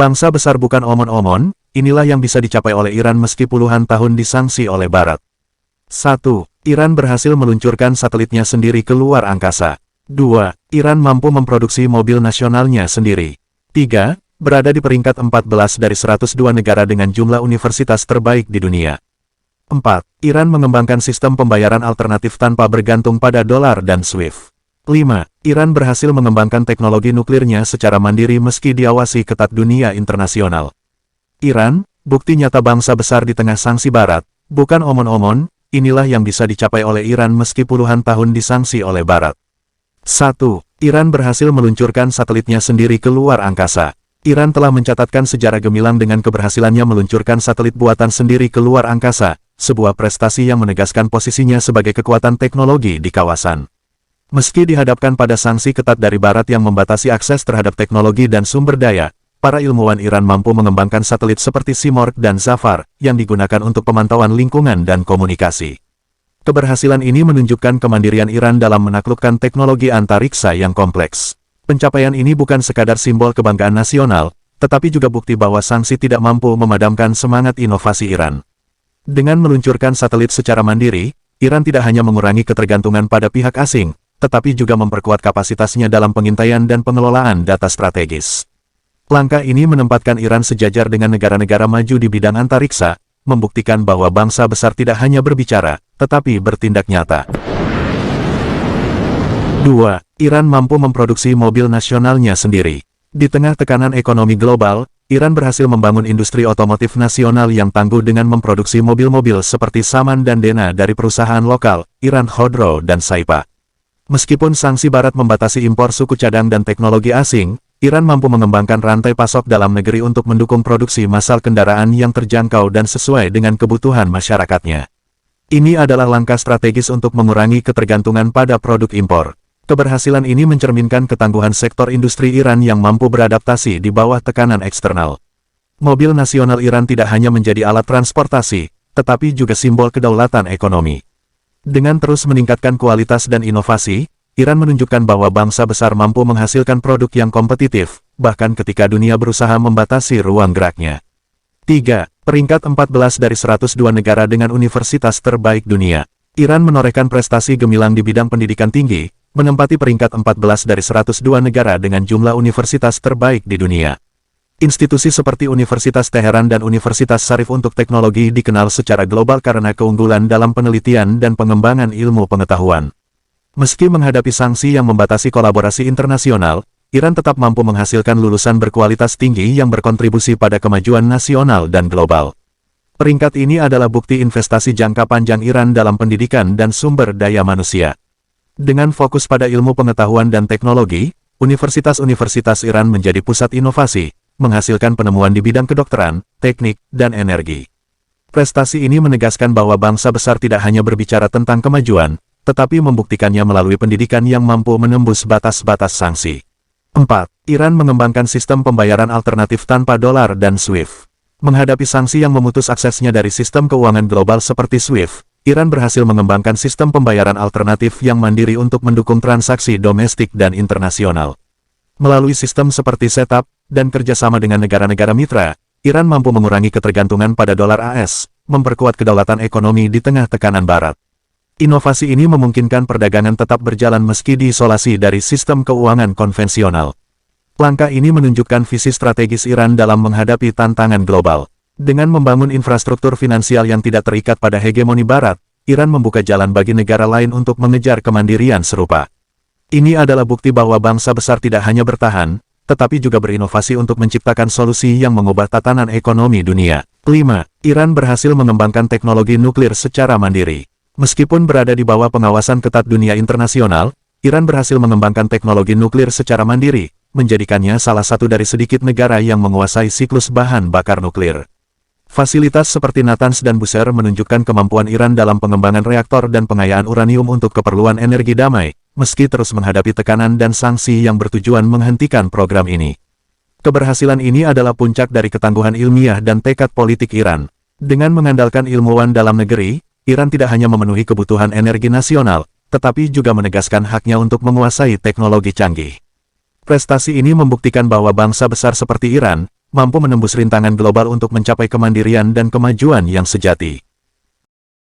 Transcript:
Bangsa besar bukan omon-omon, inilah yang bisa dicapai oleh Iran meski puluhan tahun disanksi oleh Barat. 1. Iran berhasil meluncurkan satelitnya sendiri ke luar angkasa. 2. Iran mampu memproduksi mobil nasionalnya sendiri. 3. Berada di peringkat 14 dari 102 negara dengan jumlah universitas terbaik di dunia. 4. Iran mengembangkan sistem pembayaran alternatif tanpa bergantung pada dolar dan SWIFT. 5. Iran berhasil mengembangkan teknologi nuklirnya secara mandiri meski diawasi ketat dunia internasional. Iran, bukti nyata bangsa besar di tengah sanksi Barat, bukan omon-omon, inilah yang bisa dicapai oleh Iran meski puluhan tahun disanksi oleh Barat. 1. Iran berhasil meluncurkan satelitnya sendiri ke luar angkasa. Iran telah mencatatkan sejarah gemilang dengan keberhasilannya meluncurkan satelit buatan sendiri ke luar angkasa, sebuah prestasi yang menegaskan posisinya sebagai kekuatan teknologi di kawasan. Meski dihadapkan pada sanksi ketat dari Barat yang membatasi akses terhadap teknologi dan sumber daya, para ilmuwan Iran mampu mengembangkan satelit seperti Simorgh dan Zafar, yang digunakan untuk pemantauan lingkungan dan komunikasi. Keberhasilan ini menunjukkan kemandirian Iran dalam menaklukkan teknologi antariksa yang kompleks. Pencapaian ini bukan sekadar simbol kebanggaan nasional, tetapi juga bukti bahwa sanksi tidak mampu memadamkan semangat inovasi Iran. Dengan meluncurkan satelit secara mandiri, Iran tidak hanya mengurangi ketergantungan pada pihak asing, tetapi juga memperkuat kapasitasnya dalam pengintaian dan pengelolaan data strategis. Langkah ini menempatkan Iran sejajar dengan negara-negara maju di bidang antariksa, membuktikan bahwa bangsa besar tidak hanya berbicara, tetapi bertindak nyata. 2. Iran mampu memproduksi mobil nasionalnya sendiri. Di tengah tekanan ekonomi global, Iran berhasil membangun industri otomotif nasional yang tangguh dengan memproduksi mobil-mobil seperti Saman dan Dena dari perusahaan lokal, Iran Khodro dan Saipa. Meskipun sanksi Barat membatasi impor suku cadang dan teknologi asing, Iran mampu mengembangkan rantai pasok dalam negeri untuk mendukung produksi massal kendaraan yang terjangkau dan sesuai dengan kebutuhan masyarakatnya. Ini adalah langkah strategis untuk mengurangi ketergantungan pada produk impor. Keberhasilan ini mencerminkan ketangguhan sektor industri Iran yang mampu beradaptasi di bawah tekanan eksternal. Mobil nasional Iran tidak hanya menjadi alat transportasi, tetapi juga simbol kedaulatan ekonomi. Dengan terus meningkatkan kualitas dan inovasi, Iran menunjukkan bahwa bangsa besar mampu menghasilkan produk yang kompetitif, bahkan ketika dunia berusaha membatasi ruang geraknya. 3. Peringkat 14 dari 102 negara dengan universitas terbaik dunia. Iran menorehkan prestasi gemilang di bidang pendidikan tinggi, menempati peringkat 14 dari 102 negara dengan jumlah universitas terbaik di dunia. Institusi seperti Universitas Teheran dan Universitas Sarif untuk Teknologi dikenal secara global karena keunggulan dalam penelitian dan pengembangan ilmu pengetahuan. Meski menghadapi sanksi yang membatasi kolaborasi internasional, Iran tetap mampu menghasilkan lulusan berkualitas tinggi yang berkontribusi pada kemajuan nasional dan global. Peringkat ini adalah bukti investasi jangka panjang Iran dalam pendidikan dan sumber daya manusia. Dengan fokus pada ilmu pengetahuan dan teknologi, universitas-universitas Iran menjadi pusat inovasi, menghasilkan penemuan di bidang kedokteran, teknik, dan energi. Prestasi ini menegaskan bahwa bangsa besar tidak hanya berbicara tentang kemajuan, tetapi membuktikannya melalui pendidikan yang mampu menembus batas-batas sanksi. 4. Iran mengembangkan sistem pembayaran alternatif tanpa dolar dan SWIFT. Menghadapi sanksi yang memutus aksesnya dari sistem keuangan global seperti SWIFT, Iran berhasil mengembangkan sistem pembayaran alternatif yang mandiri untuk mendukung transaksi domestik dan internasional. Melalui sistem seperti setup dan kerjasama dengan negara-negara mitra, Iran mampu mengurangi ketergantungan pada dolar AS, memperkuat kedaulatan ekonomi di tengah tekanan Barat. Inovasi ini memungkinkan perdagangan tetap berjalan meski diisolasi dari sistem keuangan konvensional. Langkah ini menunjukkan visi strategis Iran dalam menghadapi tantangan global. Dengan membangun infrastruktur finansial yang tidak terikat pada hegemoni Barat, Iran membuka jalan bagi negara lain untuk mengejar kemandirian serupa. Ini adalah bukti bahwa bangsa besar tidak hanya bertahan, tetapi juga berinovasi untuk menciptakan solusi yang mengubah tatanan ekonomi dunia. 5. Iran berhasil mengembangkan teknologi nuklir secara mandiri. Meskipun berada di bawah pengawasan ketat dunia internasional, Iran berhasil mengembangkan teknologi nuklir secara mandiri, menjadikannya salah satu dari sedikit negara yang menguasai siklus bahan bakar nuklir. Fasilitas seperti Natanz dan Bushehr menunjukkan kemampuan Iran dalam pengembangan reaktor dan pengayaan uranium untuk keperluan energi damai, meski terus menghadapi tekanan dan sanksi yang bertujuan menghentikan program ini. Keberhasilan ini adalah puncak dari ketangguhan ilmiah dan tekad politik Iran. Dengan mengandalkan ilmuwan dalam negeri, Iran tidak hanya memenuhi kebutuhan energi nasional, tetapi juga menegaskan haknya untuk menguasai teknologi canggih. Prestasi ini membuktikan bahwa bangsa besar seperti Iran mampu menembus rintangan global untuk mencapai kemandirian dan kemajuan yang sejati.